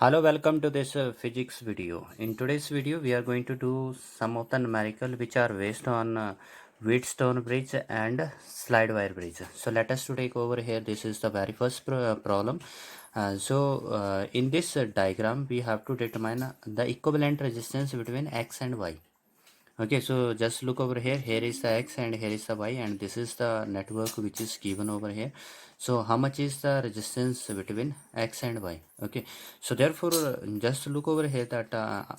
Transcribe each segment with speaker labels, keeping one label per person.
Speaker 1: Hello, welcome to this physics video. In today's video, we are going to do some of the numerical which are based on Wheatstone bridge and slide wire bridge. So let us to take over here. This is the very first problem. In this diagram, we have to determine the equivalent resistance between X and Y. Okay, so just look over here. Here is the X and here is the Y, and this is the network which is given over here. So how much is the resistance between X and Y? Okay, so therefore just look over here that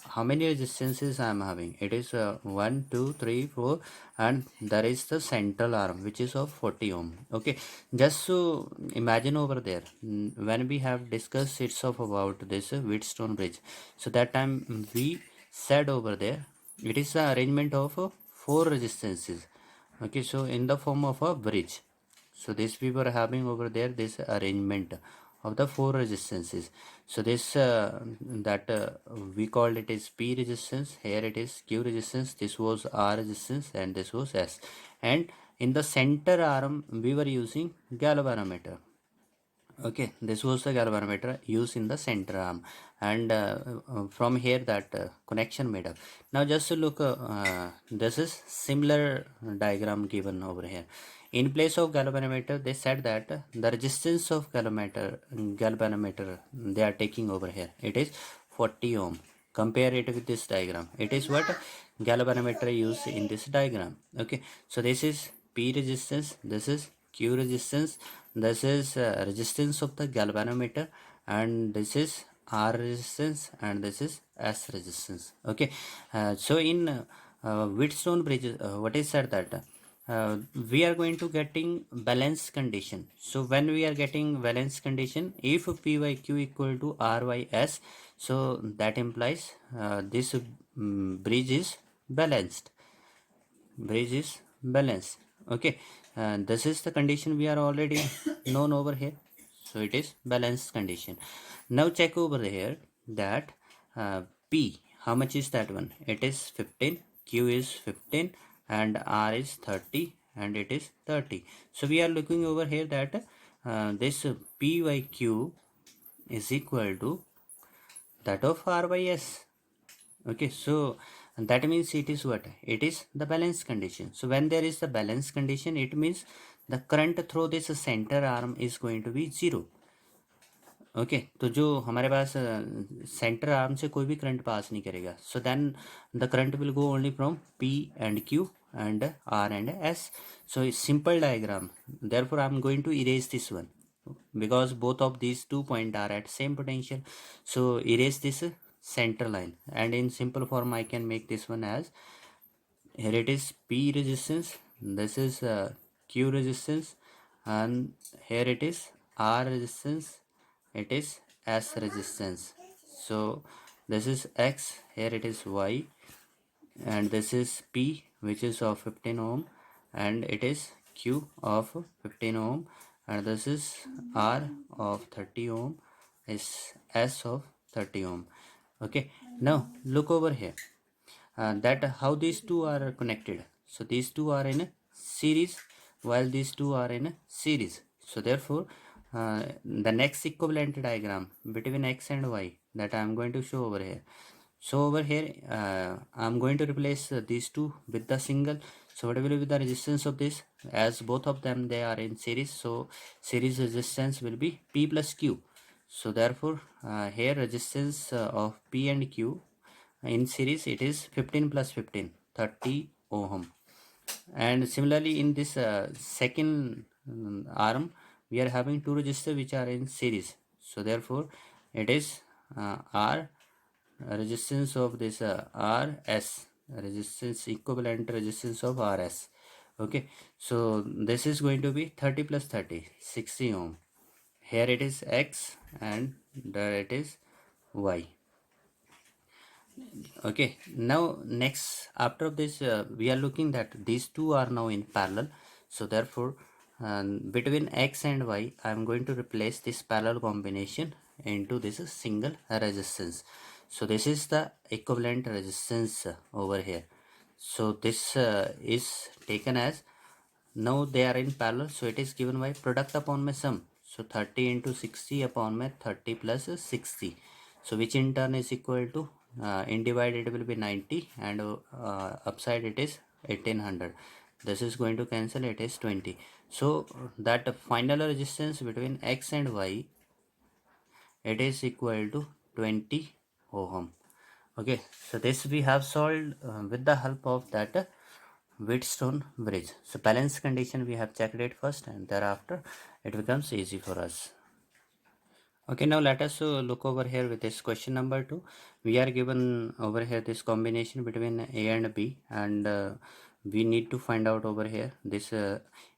Speaker 1: how many resistances I am having. It is 1 2 3 4, and there is the central arm which is of 40 ohm. Okay, just so imagine over there, when we have discussed it's of about this Wheatstone bridge. So that time we said over there it is the arrangement of four resistances. Okay, so in the form of a bridge. So this we were having over there, this arrangement of the four resistances. So this that we called it is P resistance, here it is Q resistance, this was R resistance, and this was S. And in the center arm we were using galvanometer. Okay, this was the galvanometer used in the center arm, and from here that connection made up. Now just to look, this is similar diagram given over here. In place of galvanometer, they said that the resistance of galvanometer they are taking over here. It is 40 ohm. Compare it with this diagram. It is what galvanometer used in this diagram. Okay, so this is P resistance. This is Q resistance. This is resistance of the galvanometer, and this is R resistance, and this is S resistance. Okay, so in Wheatstone bridge, what is said that we are going to getting balance condition. So when we are getting balance condition, if P by Q equal to R by S, so that implies this bridge is balanced. Bridge is balanced. Okay, this is the condition we are already known over here. So it is balanced condition. Now check over here that P, how much is that one? It is 15, Q is 15, and R is 30, and it is 30. So we are looking over here that this P by Q is equal to that of R by S. Okay, so that means it is what? It is the balance condition. So when there is the balance condition, it means the current through this center arm is going to be 0. Okay तो जो हमारे पास centre arm से कोई भी current pass नहीं करेगा. So then the current will go only from P and Q and R and S. So it's simple diagram. Therefore I'm going to erase this one because both of these 2 points are at same potential. So erase this center line, and in simple form I can make this one as, here it is P resistance, this is Q resistance, and here it is R resistance, it is S resistance. So this is X, here it is Y, and this is P which is of 15 ohm, and it is Q of 15 ohm, and this is R of 30 ohm, is S of 30 ohm. Okay, now look over here that how these two are connected. So these two are in a series, while these two are in a series. So therefore the next equivalent diagram between X and Y that I am going to show over here. So over here I am going to replace these two with the single. So what will be the resistance of this? As both of them they are in series, so series resistance will be P plus Q. So therefore here resistance of P and Q in series, it is 15 plus 15, 30 ohm. And similarly in this second arm we are having two resistors which are in series. So therefore it is R resistance of this RS, resistance equivalent resistance of RS. Okay, so this is going to be 30 plus 30, 60 ohm. Here it is X and there it is Y. Okay, now next after this we are looking that these two are now in parallel. So therefore between X and Y I am going to replace this parallel combination into this single resistance. So this is the equivalent resistance over here. So this is taken as, now they are in parallel, so it is given by product upon my sum. So 30 into 60 upon my 30 plus 60. So which in turn is equal to, in divided it will be 90, and upside it is 1800. This is going to cancel, it is 20. So that final resistance between X and Y, it is equal to 20 ohm. Okay, so this we have solved with the help of that Wheatstone bridge. So balance condition we have checked it first, and thereafter it becomes easy for us. Okay, now let us look over here with this question number 2. We are given over here this combination between A and B, and we need to find out over here this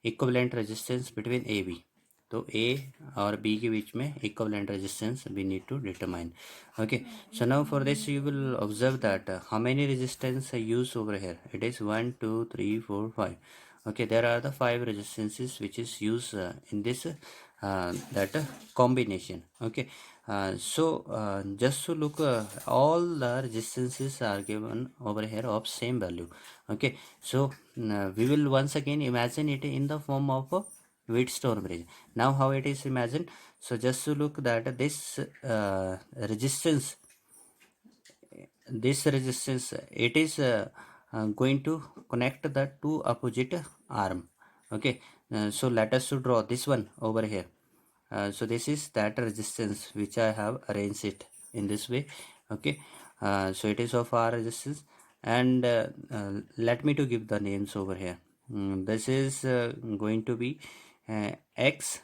Speaker 1: equivalent resistance between AB. तो A और B के बीच में equivalent resistance we need to determine. Okay, so now for this you will observe that how many resistance are used over here. It is 1, 2, 3, 4, 5. Okay, there are the 5 resistances which is used in this that combination. Okay, just to look, all the resistances are given over here of same value. Okay, so we will once again imagine it in the form of a Wheatstone bridge. Now how it is imagined? So just to look that this resistance, it is going to connect the two opposite arm. Okay, so let us to draw this one over here. So this is that resistance which I have arranged it in this way. Okay, so it is of R resistance, and let me to give the names over here. This is going to be X,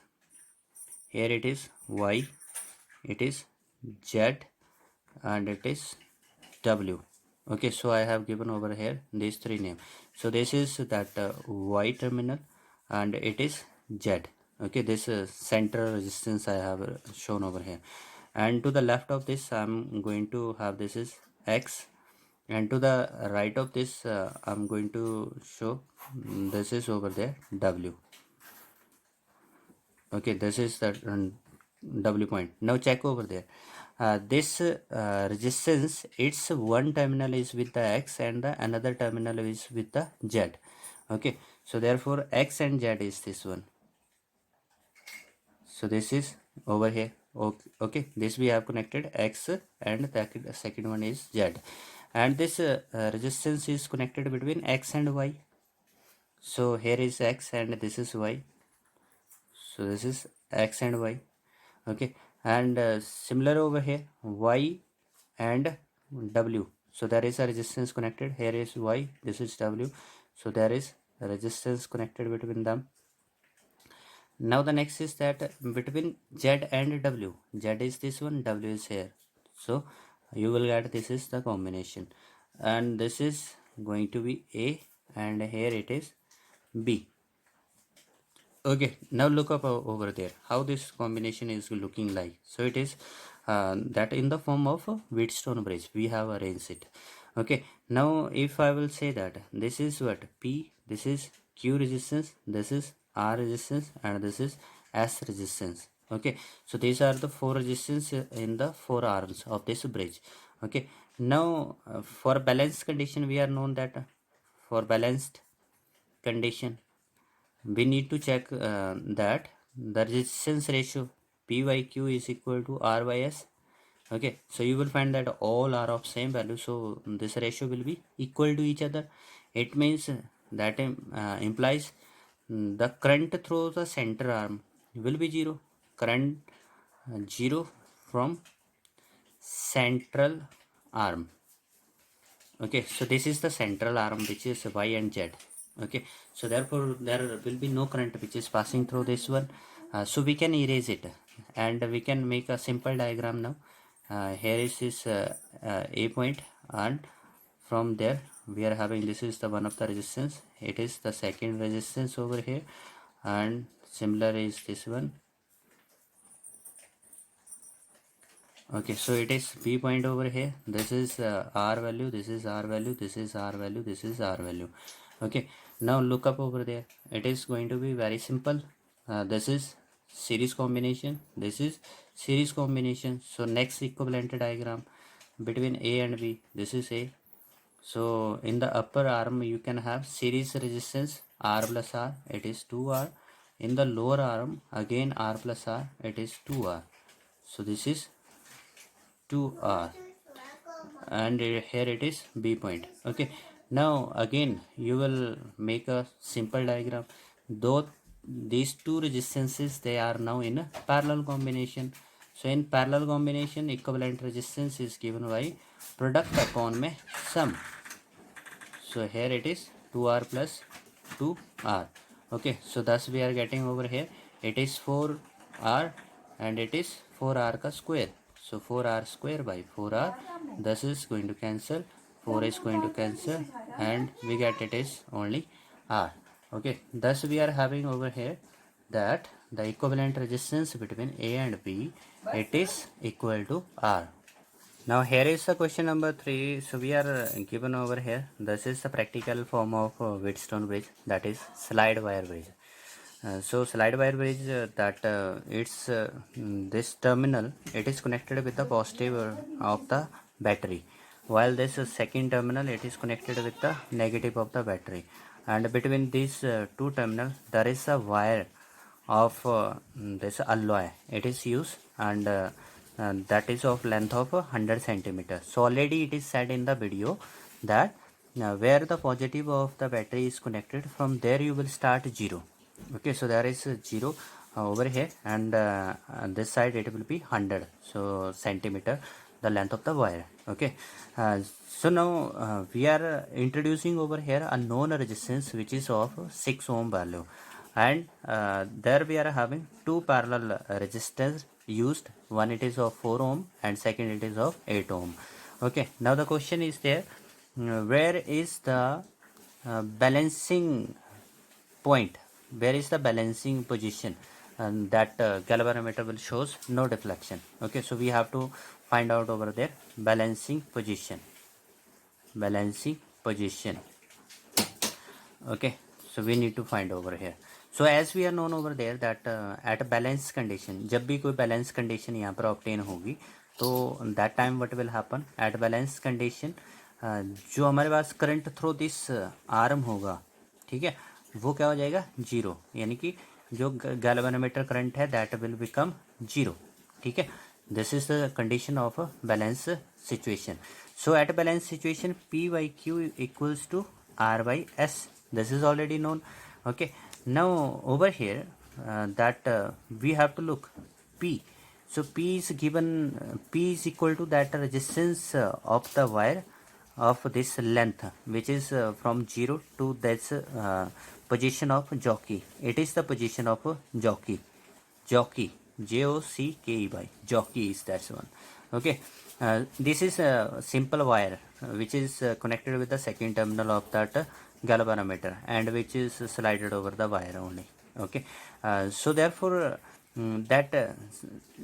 Speaker 1: here it is Y, it is Z, and it is W. Okay, so I have given over here these three names. So this is that Y terminal, and it is Z. Okay, this center resistance I have shown over here, and to the left of this I'm going to have this is X, and to the right of this I'm going to show this is over there W. Okay, this is the W point. Now check over there. This resistance, its one terminal is with the X and the another terminal is with the Z. Okay, so therefore X and Z is this one. So this is over here. Okay, this we have connected X, and the second one is Z, and this resistance is connected between X and Y. So here is X and this is Y. So this is X and Y. Okay, and similar over here Y and W. So there is a resistance connected. Here is Y, this is W. So there is a resistance connected between them. Now the next is that between Z and W. Z is this one, W is here. So you will get this is the combination, and this is going to be A, and here it is B. Okay, now look up over there how this combination is looking like. So it is that in the form of a Wheatstone bridge we have arranged it. Okay, now if I will say that this is what P, this is Q resistance, this is R resistance, and this is S resistance. Okay, so these are the four resistance in the four arms of this bridge. Okay, now for balanced condition we are known that for balanced condition we need to check that the resistance ratio P by Q is equal to R by S. Okay, so you will find that all are of same value, so this ratio will be equal to each other. It means that implies the current through the center arm will be 0. Current 0 from central arm. Okay, so this is the central arm which is Y and Z. Okay, so therefore there will be no current which is passing through this one. So we can erase it, and we can make a simple diagram now. Here is this A point, and from there we are having this is the one of the resistance, it is the second resistance over here, and similar is this one. Okay, so it is P point over here. This is R value, this is R value, this is R value, this is R value. Okay, now look up over there. It is going to be very simple. This is series combination, this is series combination. So next equivalent diagram between A and B, this is A. So in the upper arm you can have series resistance R plus R, it is 2R. In the lower arm again R plus R, it is 2R. So this is 2R, and here it is B point. Okay, now again you will make a simple diagram. Though these two resistances, they are now in a parallel combination. So in parallel combination, equivalent resistance is given by product upon में sum. So here it is 2R plus 2R. Okay, so thus we are getting over here, it is 4R and it is 4R ka square. So 4R square by 4R, thus is going to cancel, 4 is going to cancel, and we get it is only R. Okay, thus we are having over here that the equivalent resistance between A and B, it is equal to R. Now here is the question number 3. So we are given over here, this is the practical form of Wheatstone bridge, that is slide wire bridge. So slide wire bridge, it's this terminal, it is connected with the positive of the battery, while this second terminal, it is connected with the negative of the battery, and between these two terminals there is a wire of this alloy, it is used, and that is of length of 100 centimeters. So already it is said in the video that where the positive of the battery is connected, from there you will start 0. Okay, so there is 0 over here, and on this side it will be 100 so centimeter the length of the wire. Okay, so now we are introducing over here a known resistance which is of 6 ohm value, and there we are having two parallel resistors used, one it is of 4 ohm and second it is of 8 ohm. Okay, now the question is there, where is the balancing point, where is the balancing position, and that galvanometer will shows no deflection. Okay, so we have to find out over there balancing position. Okay, so we need to find over here. So as we are known over there that at a balance condition, जब भी कोई balance condition यहाँ पर obtain होगी, तो that time what will happen at balance condition, जो हमारे पास current through this arm होगा, ठीक है, वो क्या हो जाएगा 0, यानी कि जो galvanometer current है that will become 0. ठीक है, this is the condition of a balance situation. So at balance situation, P by Q equals to R by S. This is already known. Okay, now over here we have to look P. So P is given, P is equal to that resistance of the wire of this length, which is from 0 to this position of jockey. It is the position of jockey. Jockey jockey is that one. Okay, this is a simple wire which is connected with the second terminal of that galvanometer, and which is slided over the wire only. Okay, so therefore that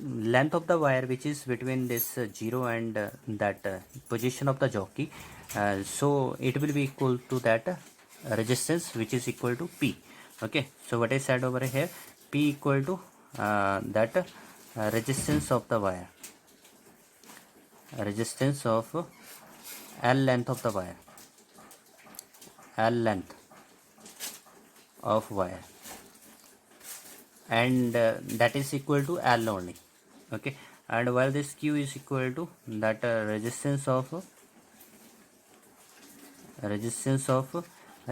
Speaker 1: length of the wire which is between this 0 and that position of the jockey, so it will be equal to that resistance which is equal to P. Okay, so what is said over here, P equal to that resistance of the wire, resistance of L length of the wire, L length of wire, and that is equal to L only. Okay, and while this Q is equal to that resistance of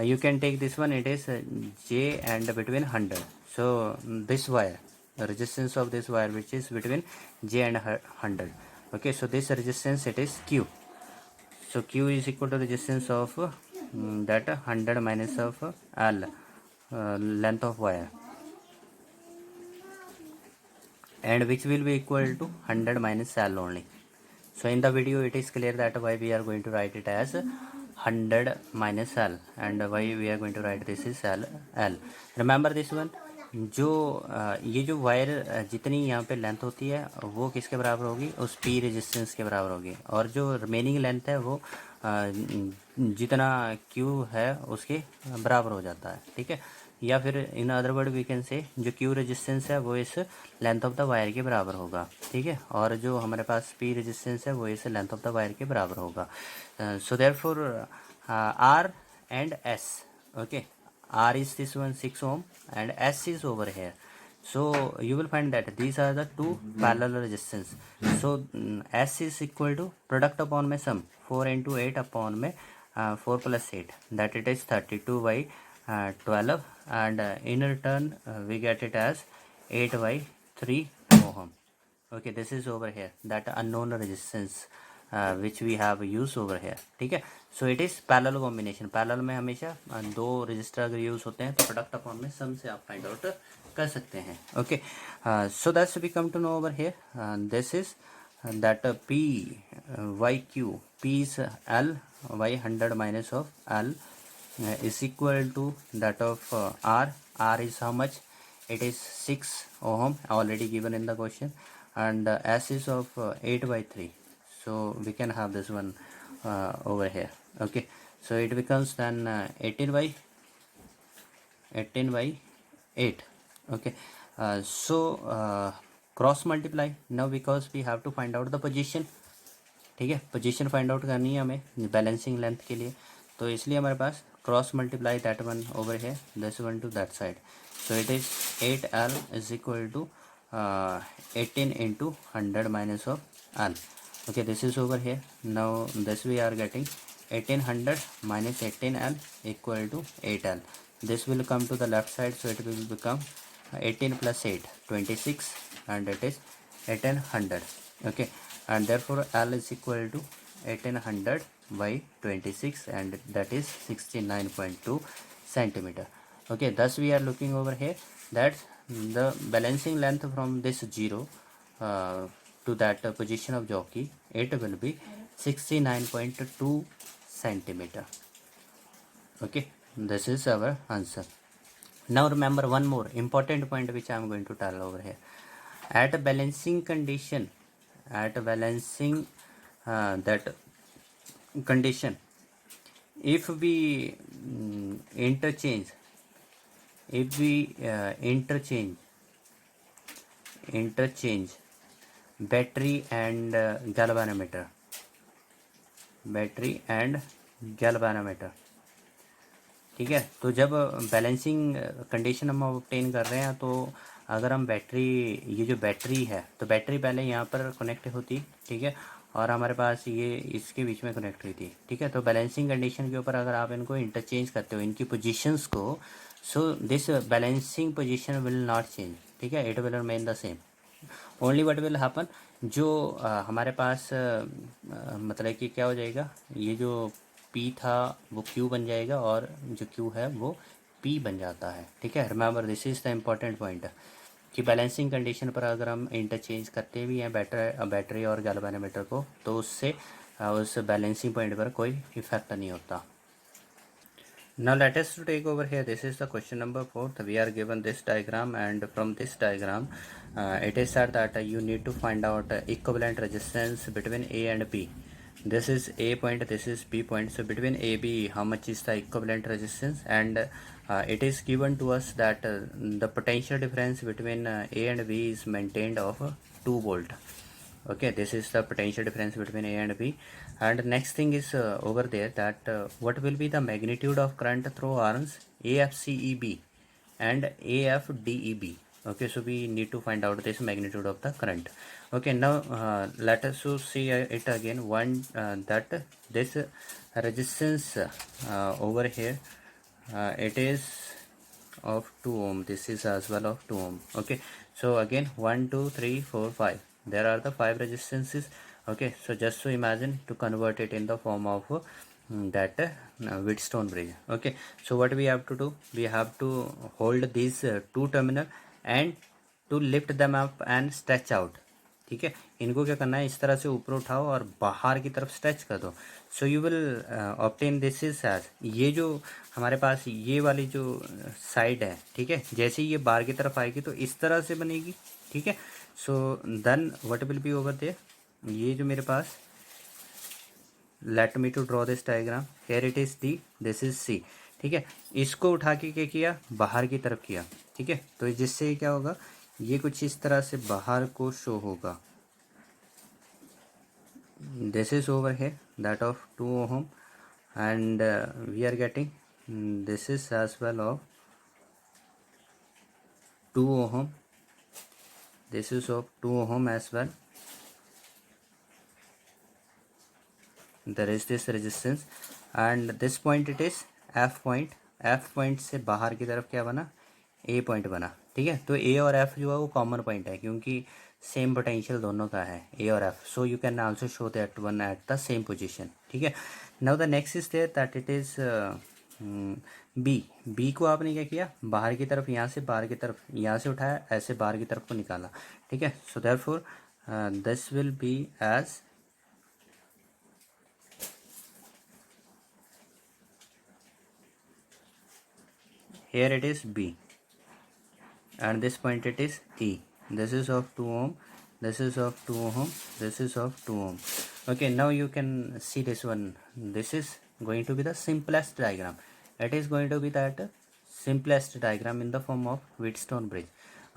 Speaker 1: you can take this one, it is J and between 100. So this wire, the resistance of this wire which is between J and 100. Okay, so this resistance, it is Q. So Q is equal to resistance of that 100 minus of L length of wire, and which will be equal to 100 minus L only. So in the video it is clear that why we are going to write it as 100 minus L, and why we are going to write this is L. Remember this one, जो ये जो wire जितनी यहाँ पे length होती है वो किसके बराबर होगी, उस P रेजिस्टेंस के बराबर होगी, और जो रिमेनिंग लेंथ है वो जितना Q है उसके बराबर हो जाता है. ठीक है, या फिर in other word we can say जो Q रेजिस्टेंस है वो इस लेंथ ऑफ द वायर के बराबर होगा. ठीक है, और जो हमारे पास P रेजिस्टेंस है वो इस लेंथ ऑफ द वायर के बराबर होगा. So therefore R and S. Okay, R is this one 6 ohm and S is over here. So you will find that these are the two parallel resistance. So S is equal to product upon में sum 4 into 8 upon में 4 plus 8, that it is 32 by 12, and in return we get it as 8 by 3 ohm. Okay, this is over here that unknown resistance which we have used over here. ठीक है, so it is parallel combination. parallel में हमेशा दो register अगर use होते हैं तो product upon में सम से आप फाइंड आउट कर सकते हैं. Okay, so that's we come to know over here. This is that P y q, P is L y 100 minus of L is equal to that of R. R is how much? It is 6 ohm, already given in the question, and S is of 8 by 3. So we can have this one over here. Okay, so it becomes then 18 by 8. Okay, cross multiply now because we have to find out the position. ठीक है, position find out करनी है हमें balancing length के लिए, तो इसलिए हमारे पास cross multiply that one over है this one to that side. So it is 8L is equal to 18 into 100 minus of L. Okay, this is over here. Now this we are getting 1800 minus 18L equal to 8L. This will come to the left side, so it will become 18 plus 8 26, and it is 1800. Okay, and therefore L is equal to 1800 by 26, and that is 69.2 centimeter. Okay, thus we are looking over here that the balancing length from this 0 to that position of jockey, it will be 69.2 centimeter. Okay, this is our answer. Now remember one more important point which I am going to tell over here. At a balancing condition, that condition, if we interchange battery and galvanometer, ठीक है, तो जब balancing condition हम obtain कर रहे हैं, तो अगर हम बैटरी, ये जो बैटरी है, तो बैटरी पहले यहाँ पर कनेक्ट होती, ठीक है, और हमारे पास ये इसके बीच में कनेक्ट हुई थी, ठीक है. तो बैलेंसिंग कंडीशन के ऊपर अगर आप इनको इंटरचेंज करते हो, इनकी पोजीशंस को, so this balancing position will not change, ठीक है, it will remain the same. Only what will happen, जो हमारे पास मतलब कि क्या हो जाएगा, ये जो P था वो Q बन जाएगा, और जो Q है वो P बन जाता है, ठीक है. Remember this is the important point कि बैलेंसिंग कंडीशन पर अगर हम इंटरचेंज करते भी हैं बैटरी और गैल्वेनोमीटर को, तो उससे उस बैलेंसिंग पॉइंट पर कोई इफेक्ट नहीं होता. Now let us to take over here. This is the question number 4. We are given this diagram, and from this diagram it is said that you need to find out equivalent resistance between A and B. This is A point, this is B point. So between A B, how much is the equivalent resistance? And it is given to us that the potential difference between A and B is maintained of 2 volt. Okay, this is the potential difference between A and B. And next thing is over there that what will be the magnitude of current through arms AFCEB and AFDEB. Okay, so we need to find out this magnitude of the current. Okay, now let us see it again. One that this resistance over here, it is of 2 ohm. This is as well of 2 ohm. Okay, so again 1 2 3 4 5, there are the 5 resistances. Okay, so just to imagine to convert it in the form of that Wheatstone bridge. Okay, so what we have to do, we have to hold these 2 terminal and to lift them up and stretch out. ठीक है, इनको क्या करना है, इस तरह से ऊपर उठाओ और बाहर की तरफ स्ट्रेच कर दो. So you will obtain this is as, ये जो हमारे पास ये वाली जो साइड है, ठीक है, जैसे ही ये बाहर की तरफ आएगी तो इस तरह से बनेगी, ठीक है. So then what will be over there, ये जो मेरे पास, let me to draw this diagram, here it is D, this is C, ठीक है. इसको उठा के क्या किया, बाहर की तरफ किया, ठीक है. तो जिससे क्या होगा, ये कुछ इस तरह से बाहर को शो होगा. This is over here that of 2 ohm, and we are getting this is as well of 2 ohm, this is of 2 ohm as well. There is this resistance and this point it is F point. F point से बाहर की तरफ क्या बना, A point बना, ठीक है। तो A और F जो है वो कॉमन पॉइंट है क्योंकि सेम पोटेंशियल दोनों का है A और F, so you can also show that one at the same position, ठीक है। Now the next is there that it is B को आपने क्या किया, बाहर की तरफ, यहाँ से बाहर की तरफ, यहाँ से उठाया, ऐसे बाहर की तरफ को निकाला, ठीक है। So therefore this will be as here it is B and this point it is E. This is of 2 ohm, this is of 2 ohm, this is of 2 ohm. Okay, now you can see this one. This is going to be the simplest diagram. It is going to be that simplest diagram in the form of Wheatstone bridge.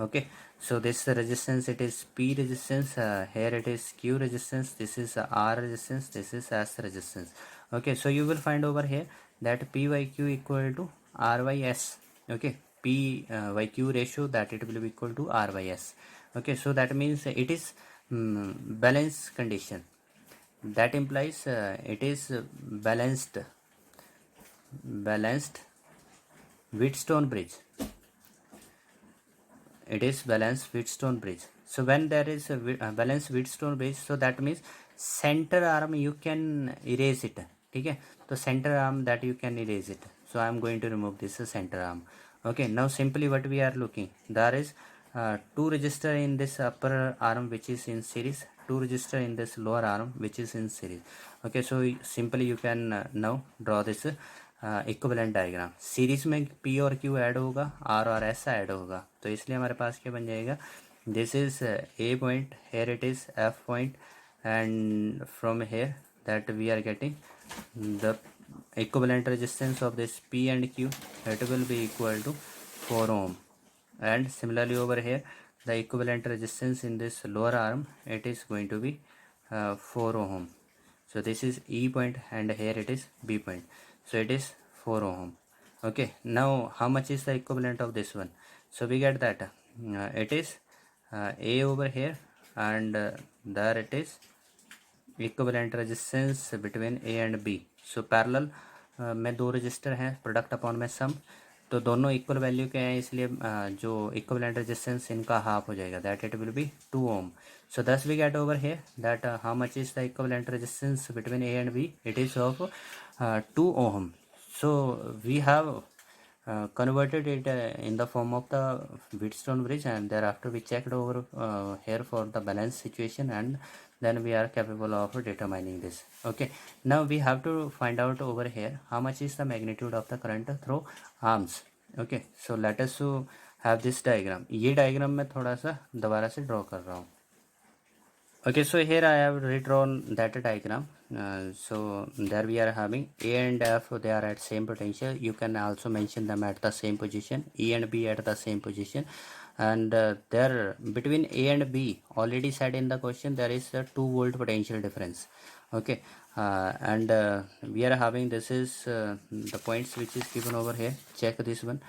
Speaker 1: Okay, so this resistance, it is P resistance, here it is Q resistance, this is R resistance, this is S resistance. Okay, so you will find over here that P by Q equal to R by S. Okay, P by Q ratio, that it will be equal to R by S. Okay, so that means it is balance condition. That implies it is balanced Wheatstone bridge. It is balanced Wheatstone bridge. So when there is a balanced Wheatstone bridge, so that means center arm you can erase it, ठीक है। तो center arm that you can erase it. So I am going to remove this center arm. Okay, now simply what we are looking, there is 2 resistor in this upper arm which is in series, 2 resistor in this lower arm which is in series. Okay, so simply you can now draw this equivalent diagram. Series में P और Q add होगा, R और S add होगा, तो इसलिए हमारे पास क्या बन जाएगा, this is A point, here it is F point and from here that we are getting the equivalent resistance of this P and Q, it will be equal to 4 ohm. And similarly over here the equivalent resistance in this lower arm, it is going to be 4 ohm. So this is E point and here it is B point, so it is 4 ohm. Okay, now how much is the equivalent of this one? So we get that it is A over here and there it is equivalent resistance between A and B. So parallel में 2 register हैं, product upon में सम, तो दोनों equal value के हैं, इसलिए जो equivalent resistance इनका हाफ हो जाएगा, that it will be 2 ohm. So thus we get over here that how much is the equivalent resistance between A and B? It is of 2 ohm. So we have converted it in the form of the Wheatstone bridge, and thereafter we checked over here for the balance situation, and then we are capable of determining this. Okay, now we have to find out over here how much is the magnitude of the current through arms. Okay, so let us have this diagram. ये diagram मैं थोड़ा सा दोबारा से draw कर रहा हूँ. Okay, so here I have redrawn that diagram. So there we are having A and F, they are at same potential. You can also mention them at the same position, E and B at the same position, and there between A and B, already said in the question, there is a 2 volt potential difference. Okay, and we are having, this is the points which is given over here. Check this one.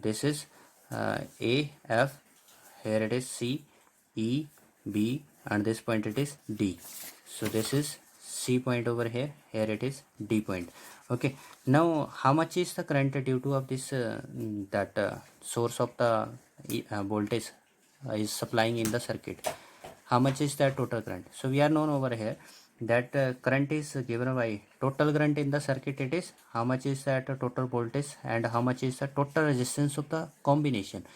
Speaker 1: This is A, F, here it is C, E, B, and this point it is D. So this is C point over here, here it is D point. Okay, now how much is the current due to of this source of the voltage is supplying in the circuit? How much is that total current? So we are known over here that current is given by total current in the circuit, it is how much is that total voltage and how much is the total resistance of the combination.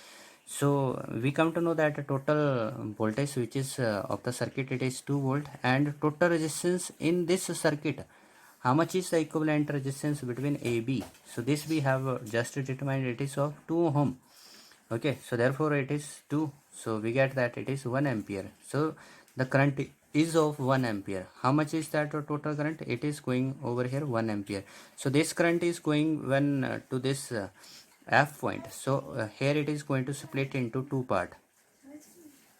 Speaker 1: So we come to know that total voltage which is of the circuit, it is 2 volt, and total resistance in this circuit, how much is the equivalent resistance between AB? So this we have just determined, it is of 2 ohm. Okay, so therefore it is 2, so we get that it is 1 ampere. So the current is of 1 ampere. How much is that total current? It is going over here 1 ampere. So this current is going when to this F point. So here it is going to split into 2 part.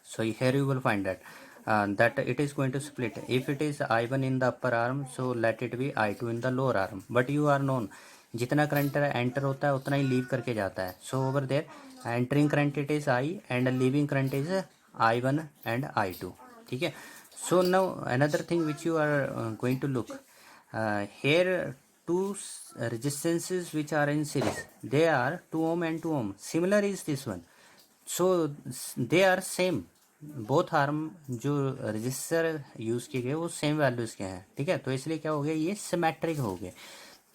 Speaker 1: So here you will find that that it is going to split. If it is I1 in the upper arm, so let it be I2 in the lower arm. But you are known, जितना current enter होता है उतना ही leave करके जाता है. So over there entering current it is I and leaving current is I1 and I2. ठीक है. So now another thing which you are going to look here, two resistances which are in series, they are 2 ohm and 2 ohm. Similar is this one. So they are same. Both arm जो register use किए गए वो same values के हैं. ठीक है, तो इसलिए क्या हो गया, ये सिमेट्रिक हो गए.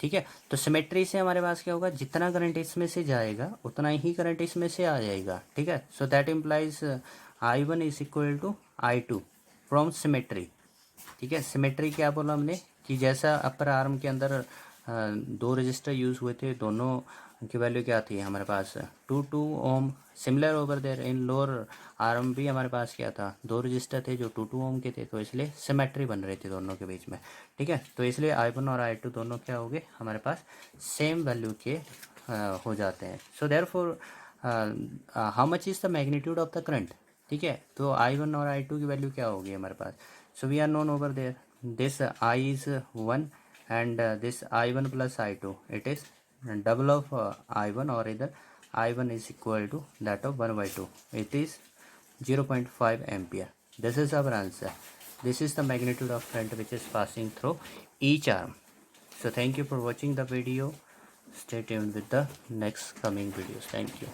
Speaker 1: ठीक है, तो सिमेट्री से हमारे पास क्या होगा, जितना करंट इसमें से जाएगा उतना ही करंट इसमें से आ जाएगा. ठीक है, so that implies I1 is equal to I2 from symmetry. ठीक है, सिमेट्री क्या बोला हमने कि जैसा अपर आर्म के अंदर दो रजिस्टर यूज हुए थे, दोनों की वैल्यू क्या थी हमारे पास 2 ohm. Similar over there in lower arm भी हमारे पास क्या था, दो रजिस्टर थे जो 2 ओम के थे, तो इसलिए सिमेट्री बन रही थी दोनों के बीच में. ठीक है, तो इसलिए I1 और I2 दोनों क्या हो गए हमारे पास सेम वैल्यू के हो जाते हैं. So therefore how much is the magnitude of the current. ठीक है, तो I1 और I2 की वैल्यू क्या होगी हमारे पास. So we are known over there. This I is 1 and this I1 plus I2. It is double of I1, or either I1 is equal to that of 1 by 2. It is 0.5 ampere. This is our answer. This is the magnitude of current which is passing through each arm. So thank you for watching the video. Stay tuned with the next coming videos. Thank you.